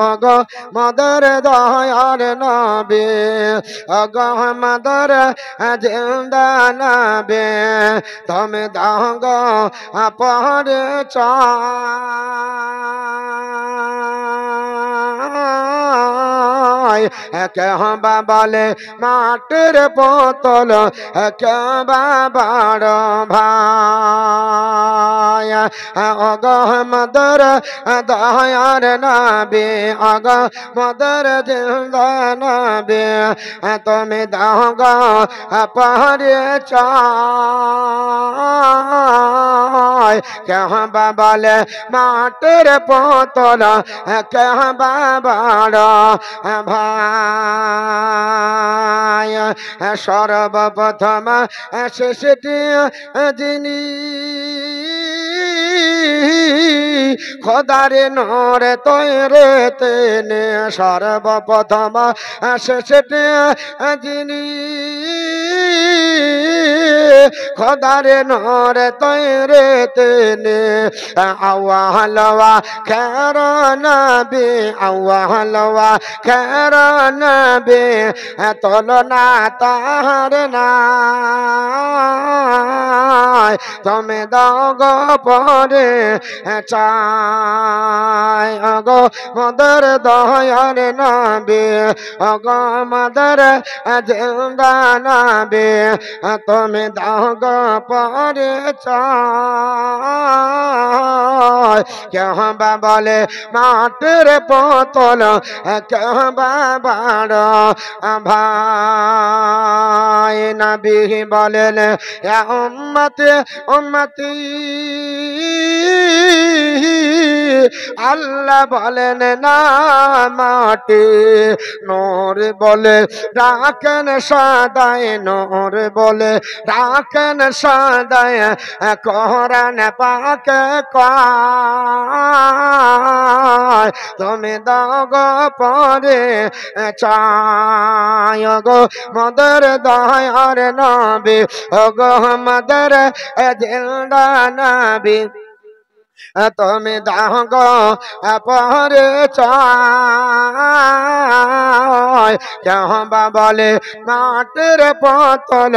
ওগো মদর দয়ার নবী, ওগো মদর জিন্দা নবী, তুমি দাও গো পরিচয়। কেহবা বলে মাটির বোতল, কেহবা বড় ভাই। ওগো মদর দয়ার নবী, ওগো মদর জিন্দা নবী, তুমি দাও গো পরিচয়। কেহবা বলে মাটির বোতল, কেহবা বড় ভাই। সর্বপ্রথম সৃষ্টি যিনি, খোদার নূর তৈরি তিনি। সর্বপ্রথম সৃষ্টি যিনি, খোদার নূর তৈরি তিনি। আউয়াল ওয়া খায়র নবী, আউয়াল ওয়া খায়র নবী, তুলনা তাহার নাই। তুমি দাও গো পরিচয়। ওগো মদর দয়ার নবী, ওগো মদর জিন্দা নবী, তুমি দাও গো পরিচয়। কেহবা বলে মাটির বোতল, কেহবা বড় ভাই। নবী বলেন ইয়া উম্মতি উম্মতি, আল্লাহ বলেন না মাটি। নূর বলে ডাকেন সদায়, নূর বলে ডাকেন সদায়, কোরআন পাকে কয় তুমি দাও গো পরিচয়। গো মদর দয়ার নবী, ওগো মদর জিন্দা নবী, তুমি দাও গো পরিচয়। কেহবা বলে মাটির বোতল,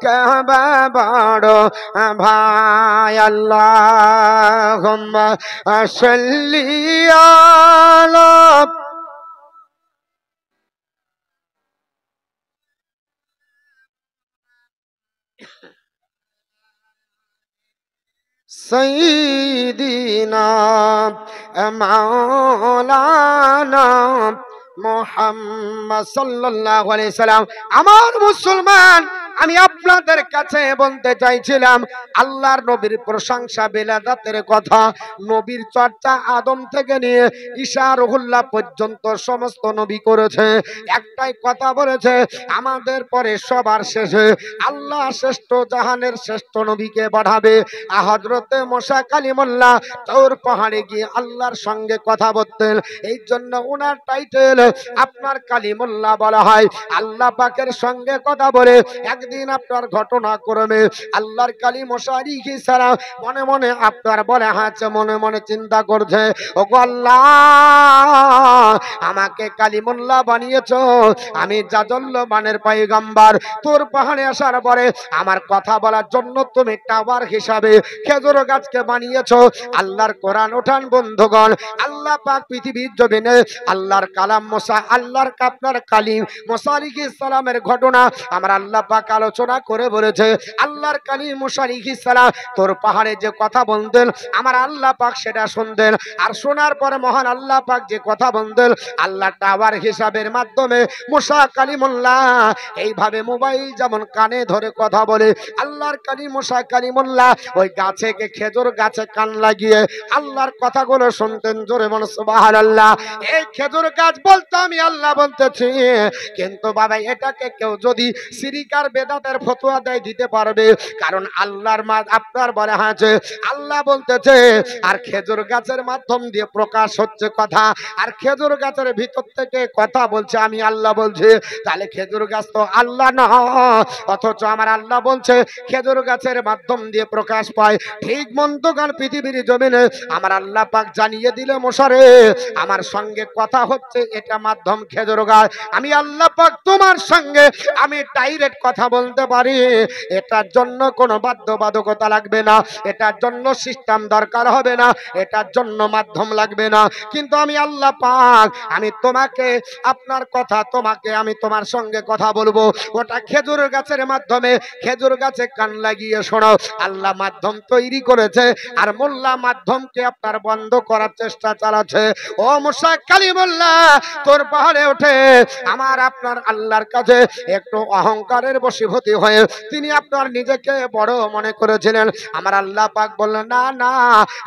কেহবা বড় ভাই। আল্লাহুম্মা সাল্লি আলা সাইয়্যিদিনা মাওলানা মুহাম্মদ সাল্লাল্লাহু আলাইহি সাল্লাম। আমার মুসলমান, আমি আপনাদের কাছে বলতে চাইছিলাম আল্লাহর নবীর প্রশংসা, বেলাদাতের কথা, নবীর চর্চা আদম থেকে নিয়ে ঈসা রুহুল্লাহ পর্যন্ত সমস্ত নবী করেছে। একটাই কথা বলেছে, আমাদের পরে সবার শেষে আল্লাহ শ্রেষ্ঠ জাহানের শ্রেষ্ঠ নবীকে বাড়াবে। হযরতে মুসা কালিমুল্লাহ তৌর পাহাড়ে গিয়ে আল্লাহর সঙ্গে কথা বলতেন, এই জন্য ওনার টাইটেল আপনার কালিমুল্লাহ বলা হয়। আল্লাহ পাকের সঙ্গে কথা বলে একদিন আপনার ঘটনা ক্রমে আল্লাহর কালিম মুসা আলাইহিস সালাম মনে মনে আপনার বলে হাঁচে, মনে মনে চিন্তা করছে, ওগো আল্লাহ আমাকে কালিমুল্লাহ বানিয়েছো, আমি জাজল্যমানের পয়গম্বর। তোর পাহাড়ে আসার পরে আমার কথা বলার জন্য তুমি টাওয়ার হিসাবে খেজুর গাছকে বানিয়েছো। আল্লাহর কোরআন ওঠান বন্ধুগণ, আল্লাহ পাক পৃথিবীর জমিনে আল্লাহর কালাম মুসা, আল্লাহর আপনার কালিম মুসা আলাইহিস সালামের ঘটনা আমার আল্লাহ পাক আলোচনা করে বলেছে। আল্লাহর কালিম মুসা আলাইহিস সালাম তোর পাহাড়ে যে কথা বলতেন আমার আল্লাহ পাক সেটা শুনতেন, আর শোনার পরে মহান আল্লাহ পাক যে কথা বলতেন আল্লাহ টাওয়ার হিসাবের মাধ্যমে মুসা কালিমুল্লাহ এইভাবে মোবাইল যেমন কানে ধরে কথা বলে, আল্লাহর কালিম মুসা কালিমুল্লাহ ওই গাছে খেজুর গাছে কান লাগিয়ে আল্লাহর কথাগুলো শুনতেন। জোরে বলো সুবহানাল্লাহ। এই খেজুর গাছ বলতে আমি আল্লাহ বলতেছি, কিন্তু বাবা এটাকে কেউ যদি শিরিকার বেদাতের ফতোয়া দেয় দিতে পারবে, কারণ আল্লাহর আপনার বলে আছে আল্লাহ বলতেছে আর খেজুর গাছের মাধ্যম দিয়ে প্রকাশ হচ্ছে কথা, আর খেজুর গাছের ভিতর থেকে কথা বলছে আমি আল্লাহ বলছি, তাহলে খেজুর গাছ তো আল্লাহ না, অথচ আমার আল্লাহ বলছে খেজুর গাছের মাধ্যম দিয়ে প্রকাশ পায়। ঠিক মন্তগান পৃথিবীর জমিনে আমার আল্লাহ পাক জানিয়ে দিলে মশারে আমার সঙ্গে কথা হচ্ছে, এটা মাধ্যম খেজুর গাছ। আমি আল্লাহ পাক তোমার সঙ্গে আমি ডাইরেক্ট কথা বলতে পারি, এটার জন্য কোনো বাধ্যবাধকতা লাগবে না, এটার জন্য সিস্টেম দরকার হবে না, এটার জন্য মাধ্যম লাগবে না। কিন্তু আমি আল্লাহ পাক আমি তোমাকে আপনার কথা তোমাকে আমি তোমার সঙ্গে কথা বলবো, ওটা খেজুর গাছের মাধ্যমে। খেজুর গাছে কান লাগিয়ে শোনো, আল্লাহ মাধ্যম তৈরি করেছে আর মোল্লা মাধ্যমকে আপনার বন্ধ করার চেষ্টা চালাচ্ছে। ও মুসা কালিমুল্লাহ, তোর পাহাড়ে ওঠে আমার আপনার আল্লাহর কাছে একটু অহংকারের বশীভূত হয়ে তিনি আপনার নিজেকে বড় মনে করেছিলেন। আমার আল্লাহ পাক বললেন না না,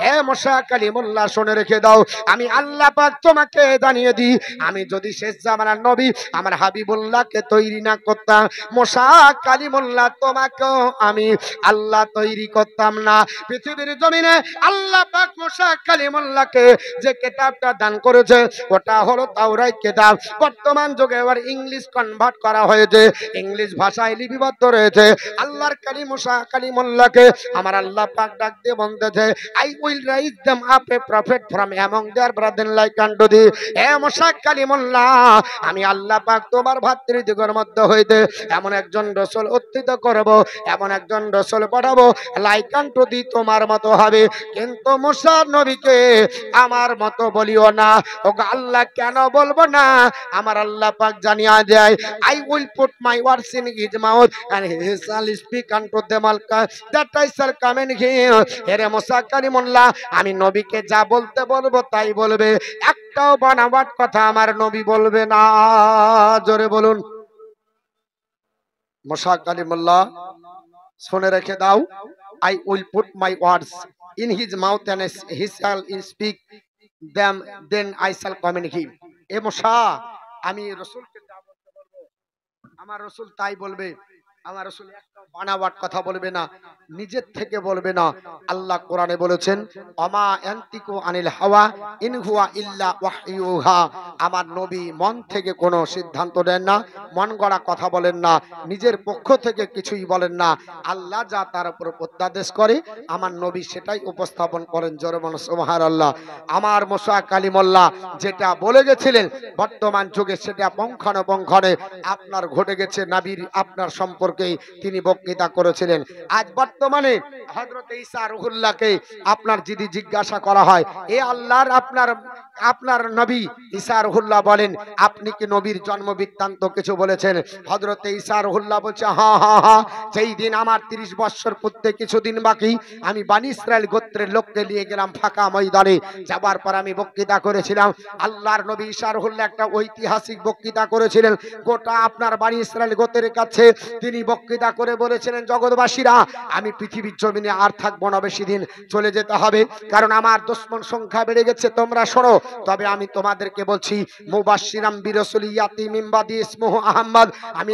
হে মুসা কালিমুল্লাহ শুনে রেখে দাও, আমি আল্লাহ পাক তোমাকে জানিয়ে দিই, আমি যদি শেষ জামানার নবী আমার হাবিবুল্লাহকে তৈরি না করতাম, মুসা কালিমুল্লাহ তোমাকেও আমি আল্লাহ তৈরি করতাম না। পৃথিবীর জমিনে আল্লাহ পাক মুসা কালিমুল্লাহকে যে কিতাবটা দান করেছে ওটা হলো তাওরাত কিতাব। বর্তমান যুগে আবার ইংলিশ কনভার্ট করা হয়েছে, ইংলিশ ভাষায় লিপিবদ্ধ রয়েছে। আল্লাহর কালিম মুসা কালিমুল্লাহকে আমার আল্লাহ পাক ডাক দিয়ে বলতেছে, I will raise them up a prophet from among their brethren like unto thee. হে মুসা কালিমুল্লাহ, আমি আল্লাহ পাক তোমার ভাতৃদিগের মধ্যে হইতে এমন একজন রাসূল উত্থিত করব, এমন একজন রাসূল পাঠাবো লাইক আনটু দি, তোমার মতো হবে। কিন্তু মুসা নবীকে আমার মতো বলিও না। ওগো আল্লাহ কেন বলবো না? আমার আল্লাহ পাক জানিয়ে দেয়, I will put my words in his mouth and he shall speak unto them all that I shall come in him. Hey Musa Kalimullah, আমি নবীকে যা বলতে বলবো তাই বলবে, একটাও বানাবাট কথা আমার নবী বলবে না। জোরে বলুন। মুসা কালিমুল্লাহ শুনে রেখে দাও, I will put my words in his mouth and he shall speak them, then I shall come in him. এ মুসা, আমি রাসূলকে যা বলতে বলবো আমার রাসূল তাই বলবে, আমার রাসূল একটা বানাওয়াট কথা বলবে না, নিজের থেকে বলবে না। আল্লাহ কোরআনে বলেছেন, ওমা ইয়ান্তিকু আনিল হাওয়া ইন হুয়া ইল্লা ওয়াহয়ুহা। আমার নবী মন থেকে কোনো সিদ্ধান্ত নেন না, মন গড়া কথা বলেন না, নিজের পক্ষ থেকে কিছুই বলেন না। আল্লাহ যা তার উপর অধ্যাদেশ করে আমার নবী সেটাই উপস্থাপন করেন। জোরে বলুন সুবহানাল্লাহ। আমার মুসা কালিমুল্লাহ যেটা বলে গেছিলেন বর্তমান যুগে সেটা পুঙ্খানুপুঙ্খে আপনার ঘটে গেছে। নবীর আপনার সম্পর্কে তিনি বক্তৃতা করেছিলেন। আজ বর্তমানে হযরত ঈসা রূহুল্লাহকে আপনার যদি জিজ্ঞাসা করা হয়, এ আল্লাহর আপনার নবী ঈসা রূহুল্লাহ বলেন, আপনি কি নবীর জন্ম বৃত্তান্ত কিছু বলেছেন? হযরত ঈসা রূহুল্লাহ বলছে, হ্যাঁ হ্যাঁ হ্যাঁ, যেই দিন আমার 30 বছর পূর্তি কিছুদিন বাকি আমি বনি ইসরাইল গোত্রের লোককে নিয়ে গেলাম ফাঁকা ময়দানে, যাবার পর আমি বক্তৃতা করেছিলাম। আল্লাহর নবী ঈসা রূহুল্লাহ একটা ঐতিহাসিক বক্তৃতা করেছিলেন গোটা আপনার বনি ইসরাইল গোত্রের কাছে। তিনি বক্তৃতা করে বলেছিলেন, জগৎবাসীরা আমি পৃথিবীর জমিনে আর থাকবো না বেশি দিন, চলে যেতে হবে, কারণ আমার দুশমন সংখ্যা বেড়ে গেছে। তোমরা শোনো, তবে আমি তোমাদেরকে বলছি, মুবাশশিরাম বিরাসূলি ইয়াতি মিন বাদি ইসমুহু আহমদ, আমি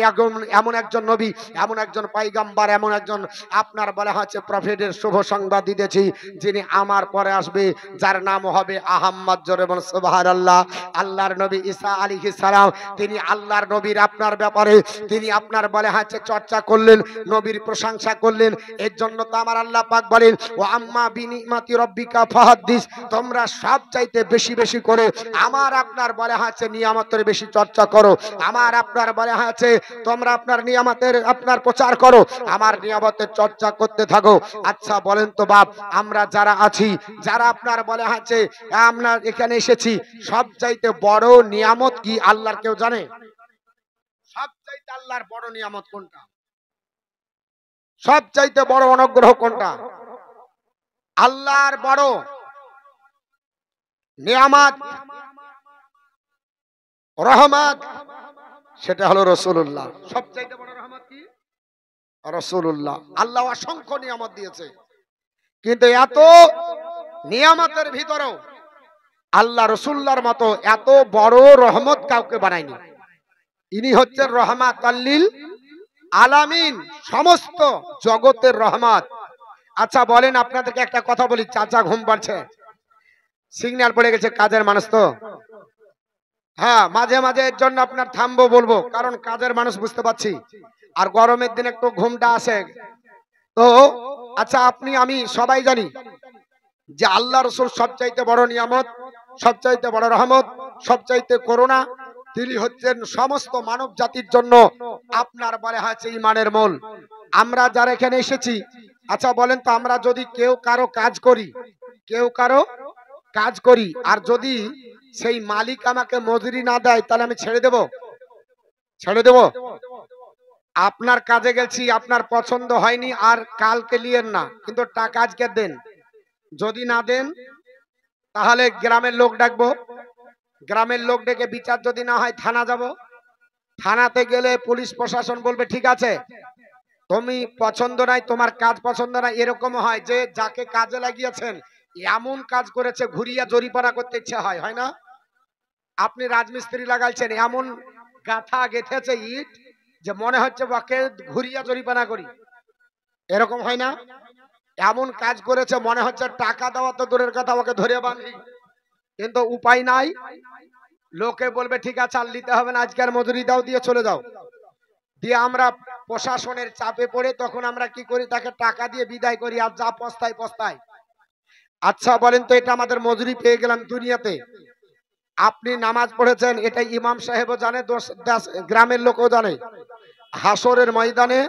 এমন একজন নবী, এমন একজন পয়গম্বর, এমন একজন আপনার বলা হচ্ছে প্রফেটের শুভ সংবাদ দিতেছি, যিনি আমার পরে আসবে, যার নাম হবে আহমদ। জোরে বলুন সুবহানাল্লাহ। আল্লাহর নবী ঈসা আলাইহিস সালাম তিনি আল্লাহর নবীর আপনার ব্যাপারে তিনি আপনার বলে হচ্ছে চর্চা করলেন, নবীর প্রশংসা করলেন। এর জন্য তো আমার আল্লাহ পাক বলেন, ও আম্মা বিনিমাতি রব্বিকা ফাহাদ্দিস, তোমরা সব চাইতে বেশি বেশি করে আমার আপনার বলে হচ্ছে নিয়ামতের বেশি চর্চা করো, আমার আপনার বলে হচ্ছে তোমরা আপনার নিয়ামতের আপনার প্রচার করো, আমার নিয়ামতের চর্চা করতে থাকো। আচ্ছা বলেন তো বাপ, আমরা যারা আছি, যারা আপনার বলে হচ্ছে আমরা এখানে এসেছি, সব চাইতে বড় নিয়ামত কি আল্লাহর কেউ জানে? সবচাইতে আল্লাহর বড় নিয়ামত কোনটা? সবচাইতে বড় অনুগ্রহ কোনটা? আল্লাহর বড় নিয়ামত রহমত সেটা হলো রাসূলুল্লাহ। সবচাইতে বড় রহমত কি? রাসূলুল্লাহ। আল্লাহ অসংখ্য নিয়ামত দিয়েছে, কিন্তু এত নিয়ামতের ভিতরেও আল্লাহ রাসূলুল্লাহর মতো এত বড় রহমত কাউকে বানায়নি। ইনি হচ্ছেন রহমাতাল লিল আলামিন, সমস্ত জগতের রহমত। আচ্ছা বলেন, আপনাদেরকে একটা কথা বলি, চাচা ঘুম পাচ্ছে, সিগন্যাল পড়ে গেছে, কাজের মানুষ তো হ্যাঁ, মাঝে মাঝে এর জন্য আপনার থামবো বলবো, কারণ কাজের মানুষ বুঝতে পারছি, আর গরমের দিনে একটু ঘুমটা আসে। তো আচ্ছা, আপনি আমি সবাই জানি যে আল্লাহ রসুল সবচাইতে বড় নিয়ামত, সবচাইতে বড় রহমত, সবচাইতে করুণা। তিনি হচ্ছেন সমস্ত মানব জাতির জন্য আপনার বলে হয়েছে ইমানের মূল। আমরা যারা এখানে এসেছি, আচ্ছা বলেন তো, আমরা যদি কেউ কারো কাজ করি, কেউ কারো কাজ করি, আর যদি সেই মালিক আমাকে মজুরি না দেয়, তাহলে আমি ছেড়ে দেব? ছেড়ে দেব? আপনার কাজে গেছি, আপনার পছন্দ হয়নি, আর কালকে লিয়েন না, কিন্তু টাকা আজকে দেন। যদি না দেন তাহলে গ্রামের লোক ডাকবো, গ্রামের লোক ডেকে বিচার যদি না হয় থানা যাব। থানাতে গেলে পুলিশ প্রশাসন বলবে ঠিক আছে, তুমি পছন্দ নাই, তোমার কাজ পছন্দ নাই। এরকম হয় যে যাকে কাজে লাগিয়েছেন এমন কাজ করেছে ঘুরিয়া জরিপানা করতে ইচ্ছে হয়, হয় না? আপনি রাজমিস্ত্রি লাগাইছেন, এমন গাথা গেথেছে ইট যে মনে হচ্ছে ওকে ঘুরিয়া জরিপানা করি, এরকম হয় না? এমন কাজ করেছে মনে হচ্ছে টাকা দেওয়া তো দূরের কথা, ওকে ধরে বাঁধি, কিন্তু উপায় নাই। লোকে বলবে ঠিক আছে আর নিতে হবে না, আজকের মজুরি দাও, দিয়ে চলে যাও। দিয়ে আমরা প্রশাসনের চাপে পড়ে তখন আমরা কি করি, তাকে টাকা দিয়ে বিদায় করি, আর যা পস্তায় পস্তায়। আচ্ছা বলেন তো, এটা আমাদের মজুরি পেয়ে গেলাম দুনিয়াতে। আপনি নামাজ পড়েছেন, এটা ইমাম সাহেবও জানে, গ্রামের লোকও জানে। হাসরের ময়দানে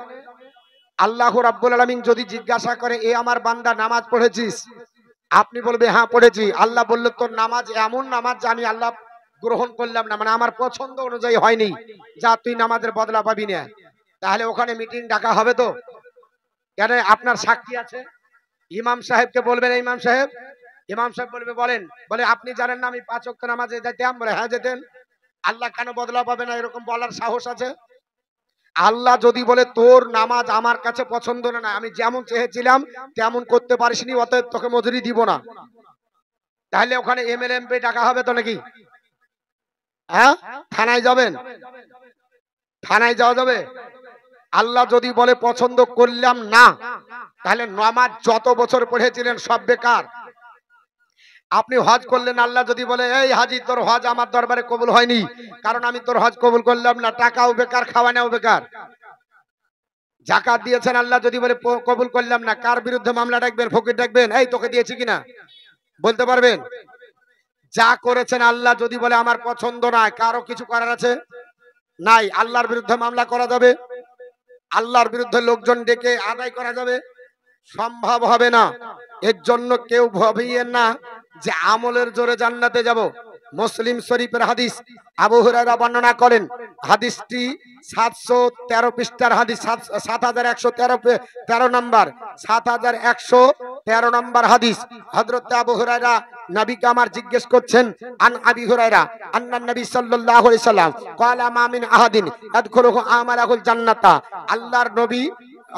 আল্লাহ রাব্বুল আলামিন যদি জিজ্ঞাসা করে, এ আমার বান্দা নামাজ পড়েছিস? আপনি বলবে হ্যাঁ পড়েছি। আল্লাহ বলল, তোর নামাজ এমন নামাজ যে আমি আল্লাহ গ্রহণ করলাম না, মানে আমার পছন্দ অনুযায়ী হয়নি, যা তুই নামাজের বদলা পাবি না। তাহলে ওখানে মিটিং ডাকা হবে তো? কেন? আপনার সাক্ষী আছে। ইমাম সাহেবকে বলবেন, ইমাম সাহেব, ইমাম সাহেব বলবে বলেন, বলে আপনি জানেন না আমি 5 ওয়াক্ত নামাজে যেতাম? বলে হ্যাঁ যেতেন। আল্লাহ কেন বদলা পাবে না, এরকম বলার সাহস আছে? আল্লাহ যদি বলে তোর নামাজ আমার কাছে পছন্দ না, আমি যেমন চেয়েছিলাম তেমন করতে পারিসনি, অতএব তোকে মজুরি দিব না, তাহলে ওখানে এমএলএ এমপি ডাকা হবে তো নাকি? হ্যাঁ, থানায় যাবেন? থানায় যাওয়া যাবে? আল্লাহ যদি বলে পছন্দ করলাম না, তাহলে নামাজ যত বছর পড়েছিলেন সব বেকার। আপনি হজ করলেন, আল্লাহ যদি বলে এই হাজি তোর হজ আমার দরবারে কবুল হয়নি, কারণ আমি তোর হজ কবুল করলাম না, টাকাও বেকার, খাওয়ানোও বেকার। জাকাত দিয়েছেন, আল্লাহ যদি বলে কবুল করলাম না, কার বিরুদ্ধে মামলা ডাকবেন? ফকির ডাকবেন, এই তোকে দিয়েছি কিনা বলতে পারবেন? যা করেছেন আল্লাহ যদি বলে আমার পছন্দ নয়, কারো কিছু করার আছে নাই। আল্লাহর বিরুদ্ধে মামলা করা যাবে? আল্লাহর বিরুদ্ধে লোকজন ডেকে আদায় করা যাবে? সম্ভব হবে না। এর জন্য কেউ ভাবিয়েন না যে আমলের জোরে জান্নাতে যাব। মুসলিম শরীফের হাদিস, আবু হুরায়রা বর্ণনা করেন, হাদিসটি 713 পৃষ্ঠার হাদিস, 7113 নম্বর, 7113 নম্বর হাদিস। হযরত আবু হুরায়রা নবীকে আমার জিজ্ঞেস করছেন, আন আবি হুরায়রা আন্নান নবী সাল্লাল্লাহু আলাইহি সাল্লাম ক্বালা মা মিন আহাদিন ইয়াদখুলু আমালাহুল জান্নাতা। আল্লাহর নবী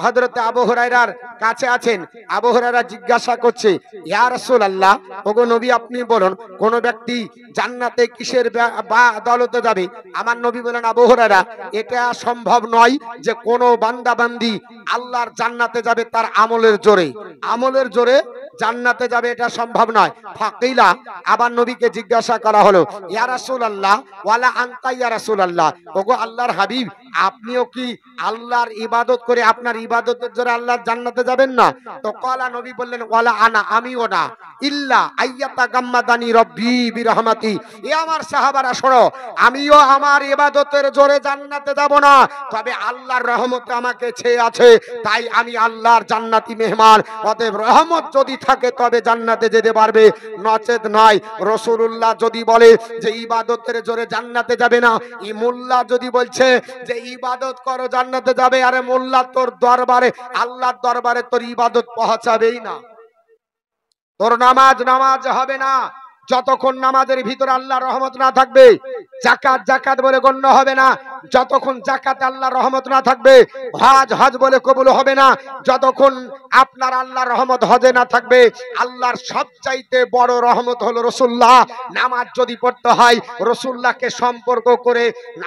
হযরত আবু হুরায়রার কাছে আছেন। আবু হুরায়রা জিজ্ঞাসা করছে, ইয়া রাসূলুল্লাহ, ওগো নবী আপনি বলুন কোন ব্যক্তি জান্নাতে কিসের বদৌলতে যাবে? আমার নবী বলেন, আবু হুরায়রা, এটা সম্ভব নয় যে কোন বান্দা বান্দি আল্লাহর জান্নাতে যাবে তার আমলের জোরে। আমলের জোরে জান্নাতে যাবে এটা সম্ভব নয়। ফাকিলা, আবার নবীকে জিজ্ঞাসা করা হলো, ইয়া রাসূলুল্লাহ ওয়ালা আনতা ইয়া রাসূলুল্লাহ, ওগো আল্লাহর হাবিব আপনিও কি আল্লাহর ইবাদত করে আপনার ইবাদতের জোরে আল্লাহর জান্নাতে যাবেন না? তো কলা, নবী বললেন, ওয়ালা আনা, আমিও না, ইল্লা আইয়াতা গাম্মাদানি রব্বি বিরহমাতি। এ আমার সাহাবারা শোনো, আমিও আমার ইবাদতের জোরে জান্নাতে যাব না, তবে আল্লাহর রহমতে আমাকে ছেয়ে আছে, তাই আমি আল্লাহর জান্নাতি মেহমান। অতএব রহমত যদি থাকে তবে জান্নাতে যেতে পারবে, নচেত নয়। রাসূলুল্লাহ যদি বলে যে ইবাদতের জোরে জান্নাতে যাবে না, এই মোল্লা যদি বলছে যে ইবাদত করো জান্নাতে যাবে, আরে মোল্লা তোর দরবারে, আল্লাহর দরবারে তোর ইবাদত পৌঁছাবেই না, তোর নামাজ হবে না যতক্ষণ নামাজের ভিতরে আল্লাহর রহমত না থাকবে। যাকাত যাকাত বলে গণ্য হবে না, যতক্ষণ জাকাতে আল্লাহর রহমত না থাকবে হজ হজ বলে কবুল হবে না। যতক্ষণ আপনার আল্লাহর রহমত হজে না থাকবে, আল্লাহর সবচাইতে বড় রহমত হলো রাসূলুল্লাহ। নামাজ যদি পড়তে হয় রাসূলুল্লাহকে সম্পর্ক করে,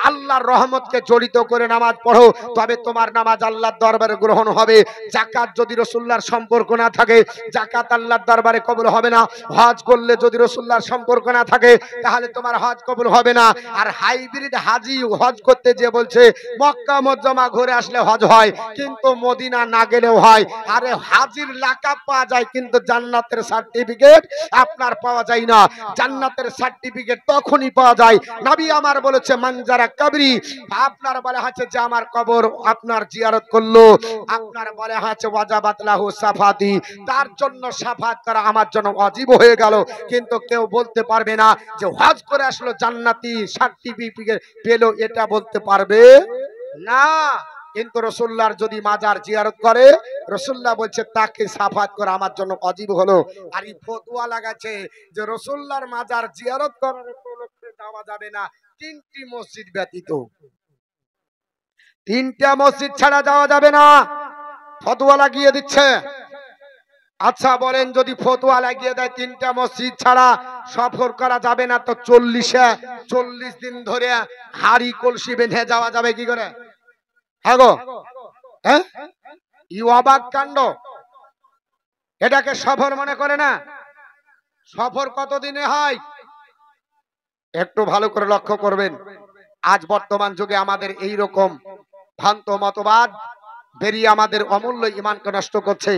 আল্লাহর রহমতকে জড়িত করে নামাজ পড়ো, তবে তোমার নামাজ আল্লাহর দরবারে গ্রহণ হবে। যাকাত যদি রাসূলুল্লাহর সম্পর্ক না থাকে, যাকাত আল্লাহর দরবারে কবুল হবে না। হজ করলে যদি রাসূলুল্লাহর সম্পর্ক না থাকে, তাহলে তোমার হজ কবুল হবে না। আর হাইব্রিড হাজি হজ করতে যে বলছে মক্কা মুকাররমা ঘুরে আসলে হজ হয়, কিন্তু মদিনা না গেলেও হয়। আরে হাজির লাকাব পাওয়া যায়, কিন্তু জান্নাতের সার্টিফিকেট আপনার পাওয়া যায় না। জান্নাতের সার্টিফিকেট তখনই পাওয়া যায়, নবী আমার বলেছে মানজারা কবরি, আপনার বলে আছে যে আমার কবর আপনার জিয়ারত করলো, আপনার বলে আছে ওয়াজাবাত লাহু সাফাতি, তার জন্য সাফাত করা আমার জন্য ওয়াজিব হয়ে গেল। কিন্তু কেউ বলতে পারবে না যে হজ করে আসলো জান্নাতি সার্টিফিকেট পেলো, এটা বলতে পারবে না। কিন্তু রাসূলুল্লাহর যদি মাজার জিয়ারত করে, রাসূলুল্লাহ বলছে তাকে সাফাত করা আমার জন্য ওয়াজিব হলো। আর এই ফতোয়া লাগাচ্ছে যে রাসূলুল্লাহর মাজার জিয়ারত করার উপলক্ষে যাওয়া যাবে না তিনটি মসজিদ ব্যতীত। তিনটা মসজিদ ছাড়া যাওয়া যাবে না, ফতোয়া লাগিয়ে দিচ্ছে। আচ্ছা বলেন, যদি ফতোয়া লাগিয়ে দেয় তিনটা মসজিদ ছাড়া সফর করা যাবে না, তো 40 দিন ধরে হাড়ি কলসি বেঁধে যাওয়া যাবে কি করে? হ্যাঁ গো, হ্যাঁ, ই অবাক কাণ্ড। এটাকে সফর মনে করে না? সফর কতদিনে হয় একটু ভালো করে লক্ষ্য করবেন। আজ বর্তমান যুগে আমাদের এই রকম ভ্রান্ত মতবাদ বেরিয়ে আমাদের অমূল্য ঈমানকে নষ্ট করছে।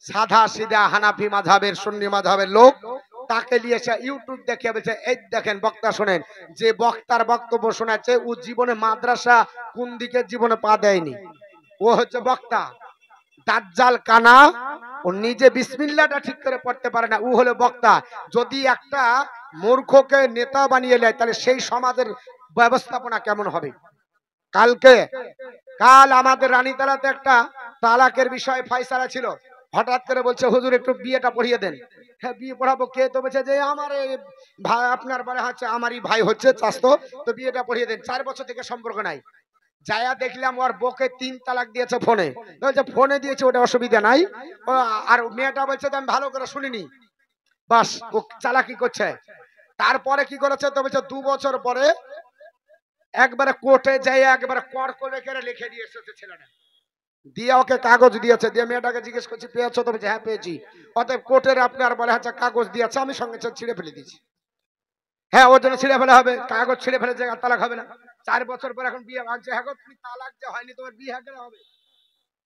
সাদা সিধা হানাফি মাযহাবের সুন্নি মাযহাবের লোক তাকে নিয়ে এসে ইউটিউব দেখে বলছে এই দেখেন বক্তা শোনেন, যে বক্তার বক্তব্য শোনাচ্ছে ও জীবনে মাদ্রাসা কোন দিকে জীবনে পা দেয়নি, ও হচ্ছে বক্তা। দাজ্জাল কানা, ও নিজে বিসমিল্লাহটা ঠিক করে পড়তে পারে না, ও হলো বক্তা। যদি একটা মূর্খকে নেতা বানিয়ে নেয়, তাহলে সেই সমাজের ব্যবস্থাপনা কেমন হবে? কাল আমাদের রানীতলাতে একটা তালাকের বিষয়ে ফয়সালা ছিল। হঠাৎ করে বলছে হুজুর একটু বিয়েটা পড়িয়ে দেন। হ্যাঁ, বিয়ে পড়াবো। কে? তো বলছে যে আমার ভাই, আপনার বলে হচ্ছে আমারই ভাই হচ্ছে চাস্তো, তো বিয়েটা পড়িয়ে দেন। 4 বছর থেকে সম্পর্ক নাই। যায়া দেখলাম ওর বউকে 3 তালাক দিয়েছে ফোনে। বলছে ফোনে দিয়েছে, ওটা অসুবিধা নাই। আর মেয়েটা বলছে আমি ভালো করে শুনিনি, বাস ও চালাকি করছে। তারপরে কি করেছে তো বলছে 2 বছর পরে একবারে কোর্টে যাই, একবারে কর করে লিখে দিয়ে এসেছে ছেলেটা, দিয়ে ওকে কাগজ দিয়েছে। দিয়ে মেয়েটাকে জিজ্ঞেস করছি পেয়েছো? তো বলছে হ্যাঁ পেয়েছি। অতএব কোর্টের আপনার বলে হচ্ছে কাগজ দিয়েছে, আমি সঙ্গে সঙ্গে ছিঁড়ে ফেলে দিয়েছি। হ্যাঁ, ওর জন্য ছিঁড়ে ফেলা হবে, কাগজ ছিঁড়ে ফেলে যে তালাক হবে না। 4 বছর পর এখন বিয়ে ভাঙছে। হ্যাঁ গো, তুমি তালাক যে হয়নি, তোমার বিয়ে কেন হবে?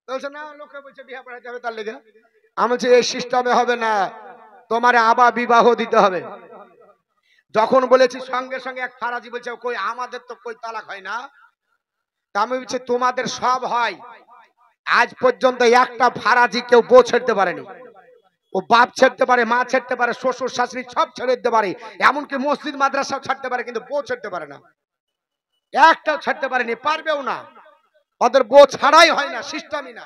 বলছে না, লোকে বলছে বিয়ে পড়াতে হবে তার লেগে। আমি বলছি এই সিস্টেমে হবে না, তোমার আবার বিবাহ দিতে হবে। যখন বলেছি সঙ্গে সঙ্গে এক ফারাজি বলছে কই আমাদের তো কই তালাক হয় না। তা আমি বলছি তোমাদের সব হয়, আজ পর্যন্ত একটা ফারাজি কেউ বউ ছেড়তে পারেনি। ও বাপ ছেড়তে পারে, মা ছেড়তে পারে, শ্বশুর শাশুড়ি সব ছেড়ে দিতে পারে, এমনকি মসজিদ মাদ্রাসাও ছাড়তে পারে, কিন্তু বউ ছেড়তে পারে না। একটাও ছাড়তে পারেনি, পারবেও না। ওদের বউ ছাড়াই হয় না, সিস্টেমই না।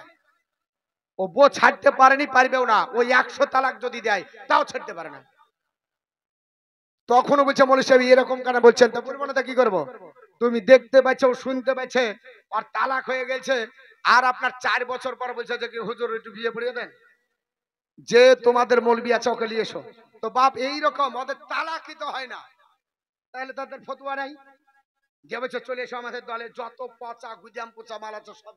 ও বউ ছাড়তে পারেনি, পারবেও না। ওই 100 তালাক যদি দেয় তাও ছাড়তে পারে না। তখনও বলছে মৌলভী সাহেব এরকম কেন বলছেন? তো বলবো না তো কি করবো? তুমি দেখতে পাচ্ছ, শুনতে পাচ্ছে, আর তালাক হয়ে গেছে, আর আপনার 4 বছর পর বলছে যে কি হুজুর একটু বিয়ে পড়িয়ে দেন, যে তোমাদের মৌলবি আছে ওকে নিয়ে এসো। তো বাপ এইরকম, ওদের তালাকই তো হয় না, তাহলে তাদের ফতোয়া নাই। যে বলছে চলে এসো আমাদের দলে, যত পচা গুজাম পচা মাল আছে সব,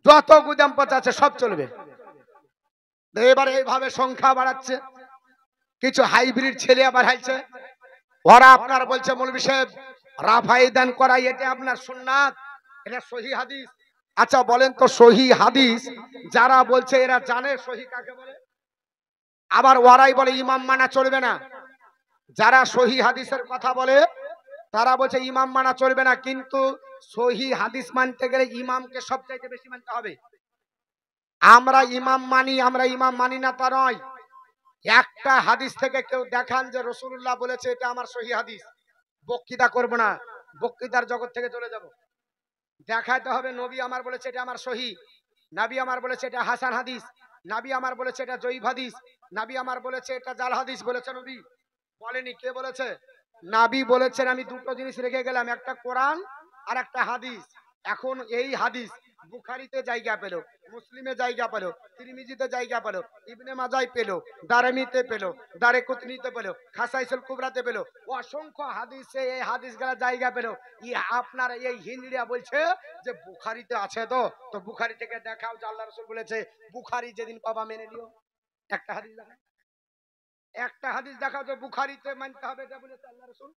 যত গুজাম পচা আছে সব চলবে। এবার এইভাবে সংখ্যা বাড়াচ্ছে, কিছু হাইব্রিড ছেলে আবার হাইছে, ওরা আপনার বলছে মৌলভী সাহেব রাফাই দান করা এটা আপনার সুন্নাত, এটা সহি হাদিস। আচ্ছা বলেন তো সহি হাদিস যারা বলছে এরা জানে সহি কাকে বলে? আবার ওরাই বলে ইমাম মানা চলবে না। যারা সহি হাদিসের কথা বলে তারা বলছে ইমাম মানা চলবে না, কিন্তু সহি হাদিস মানতে গেলে ইমামকে সবচাইতে বেশি মানতে হবে। আমরা ইমাম মানি না তা নয়। একটা হাদিস থেকে কেউ দেখান যে রাসূলুল্লাহ বলেছে এটা আমার সহি হাদিস, বক্তৃতা করব না, বক্তৃতার জগৎ থেকে চলে যাব। দেখাতে হবে নবী আমার বলেছে এটা আমার সহি, নবী আমার বলেছে এটা হাসান হাদিস, নবী আমার বলেছে এটা জয়ীফ হাদিস, নবী আমার বলেছে এটা জাল হাদিস। বলেছে নবী? বলেনি। কে বলেছে? নবী বলেছেন আমি দুটো জিনিস রেখে গেলাম, একটা কোরআন আর একটা হাদিস, এখন এই হাদিস বুখারীতে জায়গা পেল, মুসলিমে জায়গা পেল, তিরমিজিতে জায়গা পেল, ইবনে মাজায় পেল, দারমিতে পেল, দারেকুতনিতে পেল, খাসাইসুল কুবরাতে পেল, অসংখ্য হাদিসে এই হাদিসগুলা জায়গা পেল। আপনার এই হিন্দুরা বলছে যে বুখারীতে আছে, তো বুখারী থেকে দেখাও যে আল্লাহ রাসূল বলেছে বুখারী যেদিন পাবা মেনে নিও। একটা হাদিস দেখাও, একটা হাদিস দেখাও যে বুখারীতে মানতে হবে, এটা বলেছে আল্লাহ রাসূল।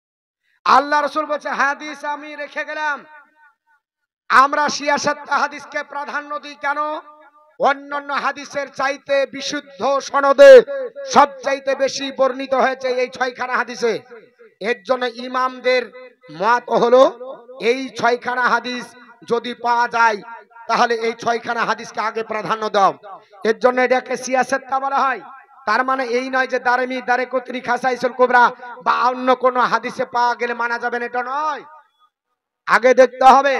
আল্লাহ রাসূল বলছে হাদিস আমি রেখে গেলাম। আমরা 66টা হাদিসকে প্রাধান্য দিই কেন? অন্যান্য হাদিসের চাইতে বিশুদ্ধ সনদে সবচাইতে বেশি বর্ণিত হয়েছে এই 6খানা হাদিসে। এর জন্য ইমামদের মত হলো এই 6খানা হাদিস যদি পাওয়া যায় তাহলে এই 6খানা হাদিসকে আগে প্রাধান্য দাও। এর জন্য এটাকে 66টা বলা হয়। তার মানে এই নয় যে দারমি, দারেকুতনি, খাসাইসুল কুবরা বা অন্য কোনো হাদিসে পাওয়া গেলে মানা যাবে না, এটা নয়। আগে দেখতে হবে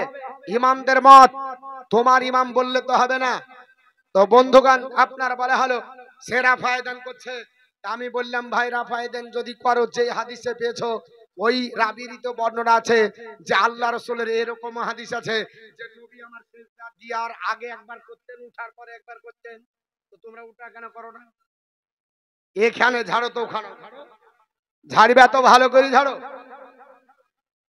ইমামদের মত। তোমার ইমাম বললে তো হবে না। তো বন্ধুগণ, আপনার বলা হলো সে রাফায়ে দান করছে, আমি বললাম ভাই রাফায়ে দান যদি করো, যে হাদিসে পেয়েছো ওই রাবিরই তো বর্ণনা আছে যে আল্লাহ রাসূলের এরকম হাদিস আছে যে নবী আমার সিজদা দেওয়ার আগে একবার করতেন, উঠার পরে একবার করতেন। তো তোমরা উঠা কেন করো না? এখানে ঝাড়ো তো ওখানে ঝাড়ো, ঝাড়বে তো ভালো করে ঝাড়ো।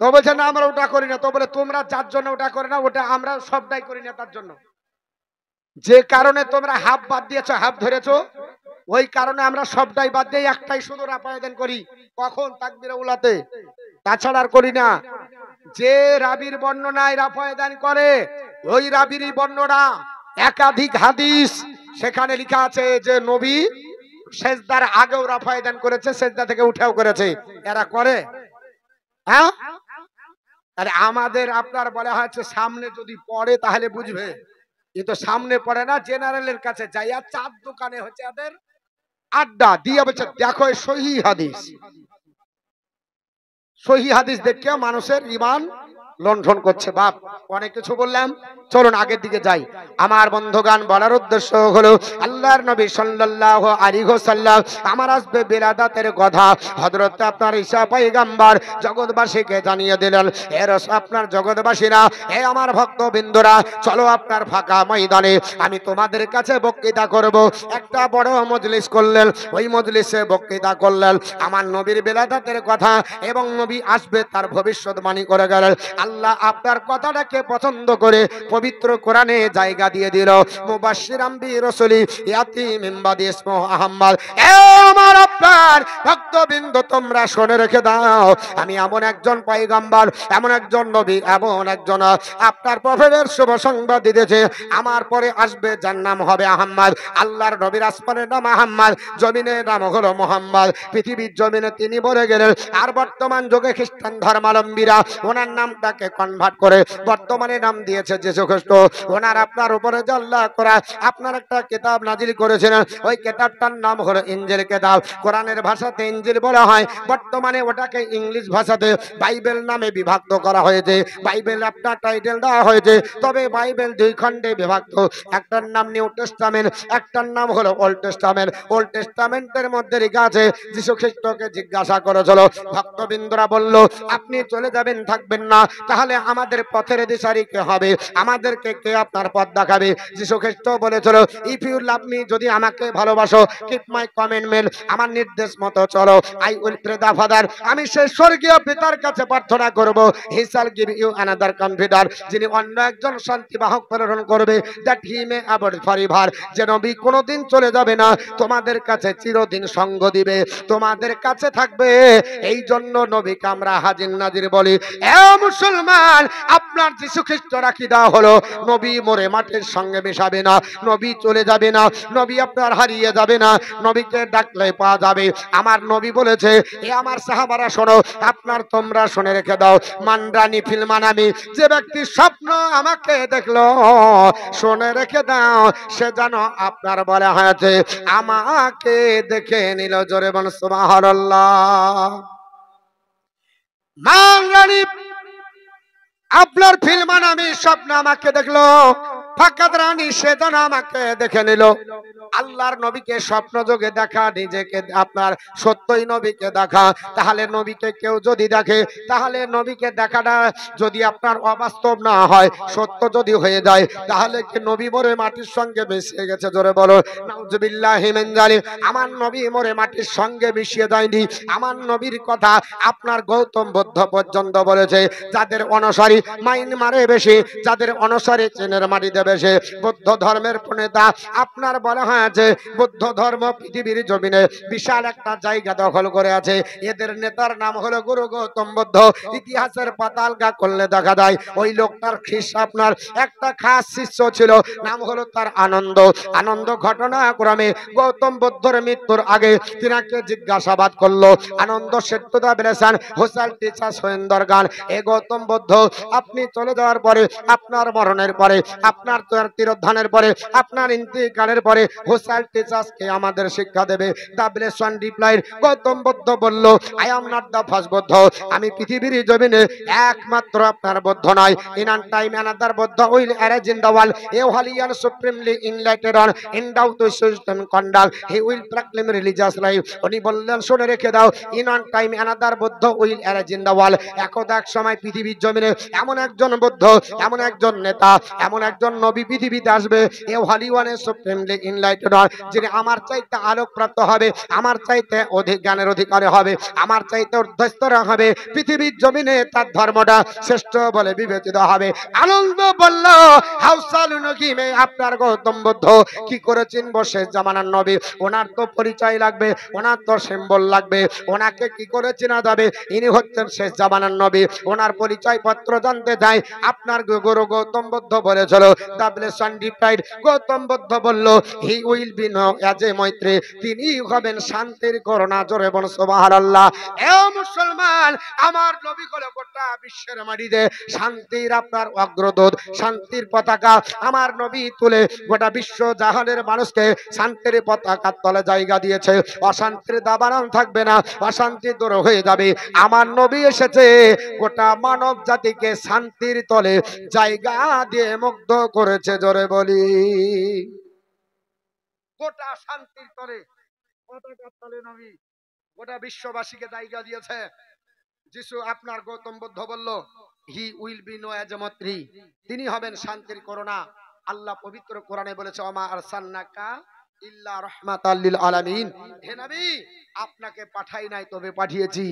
তো বলছে না আমরা ওটা করি না। তো বলে তোমরা যার জন্য ওটা করে না, ওটা আমরা সবটাই করি না তার জন্য। যে কারণে তোমরা হাফ বাদ দিয়েছো, হাফ ধরেছো, ওই কারণে আমরা সবটাই বাদ দিয়ে একটাই শুধু রাফায়ে দান করি। কখন? তাকবীরে উলাতে, তাছাড়া আর করি না। যে রাবির বর্ণনায় রাফায়ে দান করে ওই রাবিরই বর্ণনা একাধিক হাদিস, সেখানে লেখা আছে যে নবী সেজদার আগেও রাফায়ে দান করেছে, সেজদা থেকে উঠেও করেছে। এরা করে? হ্যাঁ, আরে আমাদের আপনার বলা হয়েছে সামনে যদি পড়ে তাহলে বুঝবে, কিন্তু সামনে পড়ে না। জেনারেলের কাছে যাইয়া চার দোকানে হচ্ছে এদের আড্ডা দিয়ে বলছে দেখো সহিহ হাদিস। সহিহ হাদিস দেখে মানুষের ঈমান লণ্ঠন করছে। বাপ অনেক কিছু বললাম, চলুন আগের দিকে যাই। আমার বন্ধুগান, বলার উদ্দেশ্য হলো আল্লাহর নবী সাল্লাল্লাহু আলাইহি ওয়াসাল্লাম আমার আসবে বিলাদাতের কথা হযরত আপনার ঈসা পয়গম্বর জগৎবাসীকে জানিয়ে দিলেন। এর আপনার জগৎবাসীরা, হে আমার ভক্তবৃন্দরা, চলো আপনার ফাঁকা ময়দানে আমি তোমাদের কাছে বক্তৃতা করব। একটা বড় মজলিস করলেন, ওই মজলিসে বক্তৃতা করলেন আমার নবীর বিলাদাতের কথা এবং নবী আসবে তার ভবিষ্যৎবাণী করে গেলেন। আল্লাহ আপনার কথাটাকে পছন্দ করে পবিত্র কোরআনে জায়গা দিয়ে দিল, মুবাশশিরাম বিরাসূলি ইয়াতি মিন বাদি ইসমুহু আহমদ। এ আমার আপনার ভক্তবৃন্দ, তোমরা শুনে রেখে দাও, আমি এমন একজন পয়গম্বর, এমন একজন নবী, এমন একজন আপনার প্রফেটের শুভ সংবাদ দিতেছে। আমার পরে আসবে যার নাম হবে আহমদ। আল্লাহর নবীর আসমানের নাম আহমদ, জমিনের নাম হলো মুহাম্মদ। পৃথিবীর জমিনে তিনি বলে গেলেন। আর বর্তমান যুগে খ্রিস্টান ধর্মাবলম্বীরা ওনার নামটাকে কনভার্ট করে বর্তমানে নাম দিয়েছে যীশু খ্রিস্ট। ওনার আপনার উপরে যে আল্লাহ কোরআন আপনার একটা কিতাব নাজিল করেছিলেন, ওই কিতাবটার নাম হলো ইনজিল কিতাব। কোরআনের ভাষাতে ইনজিল বলা হয়, বর্তমানে ওটাকে ইংলিশ ভাষাতে বাইবেল নামে বিভক্ত করা হয়েছে। বাইবেল আপনার টাইটেল দেওয়া হয়েছে, তবে বাইবেল দুই খণ্ডে বিভক্ত। একটার নাম নিউ টেস্টামেন্ট, একটার নাম হলো ওল্ড টেস্টামেন্ট। ওল্ড টেস্টামেন্টের মধ্যে লেখা আছে যীশু খ্রিস্টকে জিজ্ঞাসা করেছিল, ভক্তবৃন্দরা বলল আপনি চলে যাবেন, থাকবেন না, তাহলে আমাদের পথের দিশারি কে হবে, আমাদেরকে কে আপনার পথ দেখাবে? যীশু খ্রিস্ট বলেছিল, ইফ ইউ লাভ মি, যদি আমাকে ভালোবাসো, কিপ মাই কমান্ডমেন্ট, আমার নির্দেশ মতো চলো, I will pray the father, আমি সেই স্বর্গীয় পিতার কাছে প্রার্থনা করব, he shall give you another comforter, যিনি অন্য একজন শান্তিবাহক প্রেরণ করবে, দ্যাট হি মে অ্যাবড ফরএভার, যে নবী কোনোদিন চলে যাবে না, তোমাদের কাছে চিরদিন সঙ্গ দিবে, তোমাদের কাছে থাকবে। এই জন্য নবীকে আমরা হাজির নাজির বলি। এ মুসলমান, আপনার যীশু খ্রিস্ট রাখি দেওয়া হলো, নবী মরে মাটির সঙ্গে মেশাবে না, নবী চলে যাবে না, নবী আপনার হারিয়ে যাবে না, নবীকে ডাকলে পাওয়া যাবে। আমার নবী বলেছে, এ আমার সাহাবারা শোনো, আপনার তোমরা শুনে রেখে দাও, মানরানি ফিলমানামি, যে ব্যক্তি স্বপ্ন আমাকে দেখলো, শুনে রেখে দাও, সে যেন আপনার বলা হয়েছে আমাকে দেখে নিল। জোরে বল সুবহানাল্লাহ। মানরানি আপনার ফিলমান আমি স্বপ্ন আমাকে দেখলো, ফাকাত রানী সেজন আমাকে দেখে নিল। আল্লাহর নবীকে স্বপ্ন যোগে দেখা, নিজেকে আপনার সত্যই নবীকে দেখা। তাহলে নবীকে কেউ যদি দেখে, তাহলে নবীকে দেখাটা যদি আপনার অবাস্তব না হয়, সত্য যদি হয়ে যায়, তাহলে কি নবী মরে মাটির সঙ্গে মিশিয়ে গেছে? জোরে বলো নাউজুবিল্লাহি মিন যালিক। আমার নবী মরে মাটির সঙ্গে মিশিয়ে যায়নি। আমার নবীর কথা আপনার গৌতম বুদ্ধ পর্যন্ত বলেছে, যাদের অনুসারী মায়ানমারে বেশি, যাদের অনুসারী চীনের মাটিতে বেশি। বৌদ্ধ ধর্মের প্রণেতা আপনার বলা হয়েছে বৌদ্ধ ধর্ম পৃথিবীর জমিনে বিশাল একটা জায়গা দখল করে আছে। এদের নেতার নাম হলো গুরু গৌতম বুদ্ধ। ইতিহাসের পাতালগা করলে দেখা যায় ওই লোকটার খ্রিস্ট আপনার একটা খাস শিষ্য ছিল, নাম হলো তার আনন্দ। আনন্দ ঘটনাক্রমে গৌতম বুদ্ধর মৃত্যুর আগে তিনাকে জিজ্ঞাসাবাদ করলো। আনন্দ সেতুদা বলেছেন হোসাল টিচার সুন্দর গান, এ গৌতম বুদ্ধ আপনি চলে যাওয়ার পরে, আপনার মরণের পরে, আপনার তিরোধানের পরে, আপনার ইন্তিকালের পরে হোসাল টিচার্সকে আমাদের শিক্ষা দেবে। The blessed one replied, Gautam Buddha বলল I am not the first Buddha. আমি পৃথিবীর জমিনে একমাত্র আপনার বুদ্ধ নয়। In an time another Buddha will arise in the world, a holy and supremely enlightened on endowed with wisdom conduct, he will proclaim religious life. উনি বললেন শুনে রেখে দাও, in on time another Buddha will arise in the world, একদা এক সময় পৃথিবীর জমিনে এমন একজন বুদ্ধ, এমন একজন নেতা, এমন একজন নবী পৃথিবীতে আসবে, এ হোলি ওয়ান সুপ্রিমলি এনলাইটেড, যিনি আমার চাইতে আলোকপ্রাপ্ত হবে, আমার চাইতে অধিক জ্ঞানের অধিকারী হবে, আমার চাইতে ঊর্ধ্বস্তরা হবে। পৃথিবীর জমিনে তার ধর্মটা শ্রেষ্ঠ বলে বিবেচিত হবে। আনন্দ বলল হাউসালুনকিমে আপনার গৌতম বুদ্ধ কি করে চিনবো শেষ জামানার নবী? ওনার তো পরিচয় লাগবে, ওনার তো সিম্বল লাগবে, ওনাকে কি করে চেনা যাবে? ইনি হচ্ছেন শেষ জামানার নবী। ওনার পরিচয় পত্র জানতে যাই আপনার গুরু গৌতম বুদ্ধ বলেছিল the blessed replied, Gautam Buddha বলল he will be known as a Maitreya, তিনি হবেন শান্তির করোনা। জোরে বল সুবহানাল্লাহ। এ মুসলমান, আমার নবী হলো গোটা বিশ্বের মাটিতে শান্তির আপনার অগ্রদূত, শান্তির পতাকা আমার নবী তুলে গোটা বিশ্ব জাহানের মানুষকে শান্তির পতাকার তলে জায়গা দিয়েছে। অশান্তির দাবানল থাকবে না, অশান্তি দূর হয়ে যাবে। আমার নবী এসেছে গোটা মানব জাতিকে শান্তির তলে জায়গা দিয়ে মুগ্ধ করেছে। জোরে বলি গোটা শান্তির তলে পতাকার তলে নবী গোটা বিশ্ববাসীকে জায়গা দিয়েছে। যিশু আপনার গৌতম বুদ্ধ বলল he will be known as a Maitreya, তিনি হবেন শান্তির করোনা। আল্লাহ পবিত্র কোরআনে বলেছে ওমা আরসালনাকা ইল্লা রাহমাতাল লিল আলামিন, হে নবী আপনাকে পাঠাই নাই তবে পাঠিয়েছি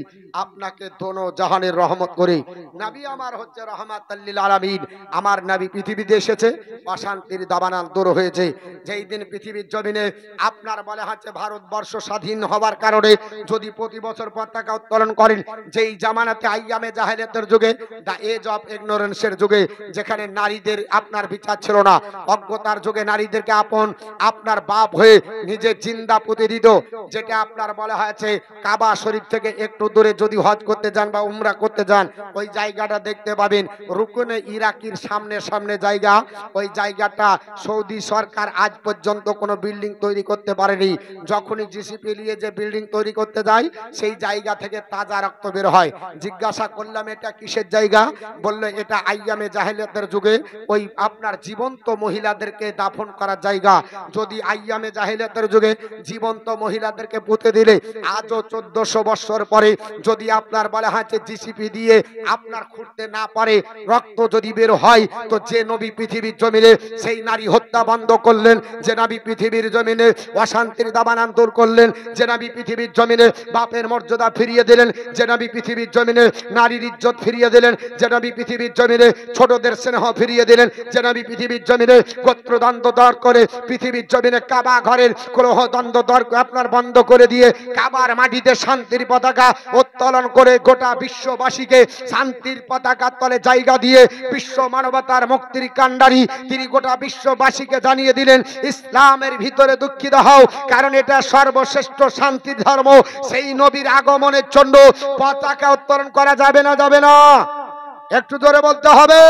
আপনাকে দোনো জাহানের রহমত করে। নবী আমার হচ্ছে রাহমাতাল লিল আলামিন। আমার নবী পৃথিবীতে এসেছে, অশান্তির দাবানল দূর হয়েছে। যেই দিন পৃথিবীর জমিনে আপনার বলে হচ্ছে ভারতবর্ষ স্বাধীন হওয়ার কারণে যদি প্রতি বছর পতাকা উত্তোলন করেন, যেই জামানাতে আইয়ামে জাহেলিয়াতের যুগে, দা এজ অফ ইগনোরেন্সের যুগে, যেখানে নারীদের আপনার বিচার ছিল না, অজ্ঞতার যুগে নারীদেরকে আপন আপনার বাপ হয়ে নিজে জিন্দা পুঁতে দিত। যেটা আপনার বলা হয়েছে কাবা শরীফ থেকে একটু দূরে যদি হজ করতে যান বা উমরা করতে যান, ওই জায়গাটা দেখতে পাবেন রুকনে ইরাকির সামনে সামনে জায়গা। ওই জায়গাটা সৌদি সরকার আজ পর্যন্ত কোনো বিল্ডিং তৈরি করতে পারেনি। যখনই জিসিপি নিয়ে যে বিল্ডিং তৈরি করতে যায়, সেই জায়গা থেকে তাজা রক্ত বের হয়। জিজ্ঞাসা করলাম এটা কিসের জায়গা? বললো এটা আইয়ামে জাহেলিয়াতের যুগে ওই আপনার জীবন্ত মহিলাদেরকে দাফন করার জায়গা। যদি আইয়ামে জাহেলিয়াতের যুগে জীবন্ত মহিলাদেরকে পুঁতে দিলে আজও 1400 বছর পরে যদি আপনার বলা হয়েছে জিসিপি দিয়ে আপনার খুঁড়তে না পারে, রক্ত যদি বের হয়, তো যে নবী পৃথিবীর জমিনে সেই নারী হত্যা বন্ধ করলেন, যে নবী পৃথিবীর জমিনে অশান্তির দাবানল দূর করলেন, যে নবী পৃথিবীর জমিনে বাপের মর্যাদা ফিরিয়ে দিলেন, যে নবী পৃথিবীর জমিনে নারীর ইজ্জত ফিরিয়ে দিলেন, যে নবী পৃথিবীর জমিনে ছোটদের স্নেহ ফিরিয়ে দিলেন, যে নবী পৃথিবীর জমিনে গোত্রদ্বন্দ্ব দর করে পৃথিবীর জমিনে কাবা ঘরের কলহ দ্বন্দ্ব দর আপনার বন্ধ করে দিয়ে কাবার মাটিতে শান্তির পতাকা উত্তোলন করে গোটা বিশ্ববাসীকে শান্তির পতাকার তলে জায়গা দিয়ে বিশ্ব মানবতার মুক্তির কাণ্ডারি তিনি গোটা বিশ্ববাসীকে জানিয়ে দিলেন ইসলামের ভিতরে দুঃখিত হও, কারণ এটা সর্বশ্রেষ্ঠ শান্তির ধর্ম। সেই নবীর আগমনের জন্য পতাকা উত্তোলন করা যাবে না, যাবে না, একটু জোরে বলতে হবে।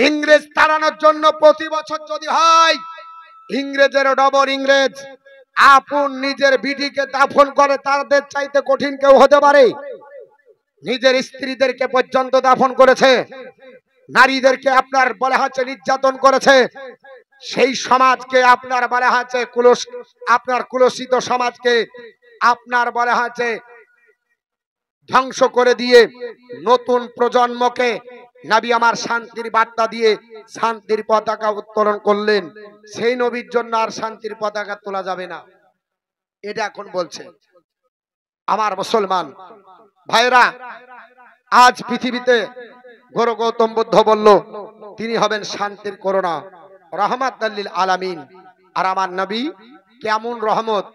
ইংরেজ তাড়ানোর জন্য প্রতি বছর যদি হয়, ইংরেজের ডবল ইংরেজ আপন নিজের বিটিকে দাফন করে, তাদের চাইতে কঠিন কেউ হতে পারে? নিজের স্ত্রীদেরকে পর্যন্ত দাফন করেছে। নারীদেরকে আপনার বলা হচ্ছে নির্যাতন করেছে, সেই সমাজকে আপনার বলা হচ্ছে আপনার কুলসিত সমাজকে আপনার বলা হচ্ছে ধ্বংস করে দিয়ে নতুন প্রজন্মকে নবী আমার শান্তির বার্তা দিয়ে শান্তির পতাকা উত্তোলন করলেন। সেই নবীর জন্য আর শান্তির পতাকা তোলা যাবে না, এটা এখন বলছে। আমার মুসলমান ভাইরা, আজ পৃথিবীতে গুরু গৌতম বুদ্ধ বলল তিনি হবেন শান্তির করোনা, রহমাতুল লিল আলামিন। আর আমার নবী কেমন রহমত,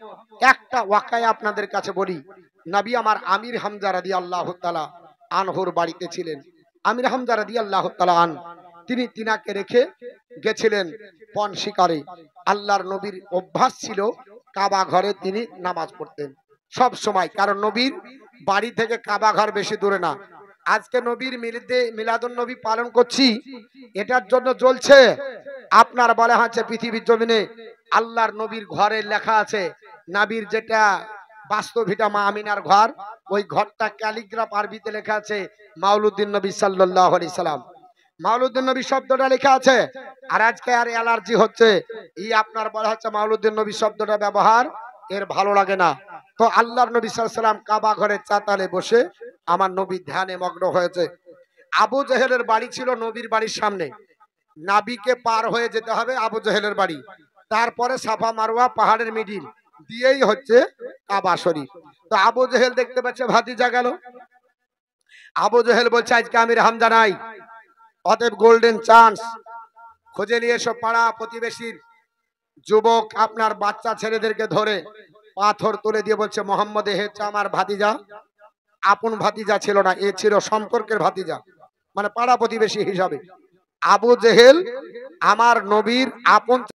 একটা ওয়াকায়া আপনাদের কাছে বলি। নবী আমার আমির হামজা রাদিয়াল্লাহু তাআলা আনহুর বাড়িতে ছিলেন। আমির হামজা রাদিয়াল্লাহু তাআলা আন তিনি তিনাকে রেখে গেছিলেন বন শিকারে। আল্লাহর নবীর অভ্যাস ছিল কাবা ঘরে তিনি নামাজ পড়তেন সব সময়, কারণ নবীর বাড়ি থেকে কাবা ঘর বেশি দূরে না। আজকে নবীর মিলাদুন নবী পালন করছি, এটার জন্য চলছে আপনার বলা হচ্ছে পৃথিবীর জমিনে আল্লাহর নবীর ঘরে লেখা আছে, নবীর যেটা বাস্তবিটা মা আমিনার ঘর, ওই ঘরটা ক্যালিগ্রাফ আরবিতে লেখা আছে মাউলুদ্দিন নবী সাল্লাল্লাহু আলাইহি সাল্লাম। মাউলুদ্দিন নবী শব্দটা লেখা আছে। আর আজকে আর অ্যালার্জি হচ্ছে, এই আপনার বলা হচ্ছে মাউলুদ্দিন নবী শব্দটা ব্যবহার এর ভালো লাগে না। তো আল্লাহর নবী সাল্লাল্লাহু আলাইহি সাল্লাম কাবা ঘরের চাতালে বসে আমার নবী ধ্যানে মগ্ন হয়েছে। আবু জেহেলের বাড়ি ছিল নবীর বাড়ির সামনে, নাবিকে পার হয়ে যেতে হবে আবু জেহেলের বাড়ি, তারপরে সাফা মারওয়া পাহাড়ের মিডিল দিয়েই হচ্ছে কাবা শরীফ। তো আবু জেহেল দেখতে পাচ্ছে ভাতিজা গেল। আবু জেহেল বলছে আজকে আমির হামজা নাই, অতএব গোল্ডেন চান্স, খুঁজে নিয়ে এসো পাড়া প্রতিবেশীর যুবক আপনার বাচ্চা ছেলেদেরকে ধরে পাথর তুলে দিয়ে বলছে মোহাম্মদ এ হচ্ছে আমার ভাতিজা। আপন ভাতিজা ছিল না, এ ছিল সম্পর্কের ভাতিজা, মানে পাড়া প্রতিবেশী হিসাবে। আবু জেহেল আমার নবীর আপন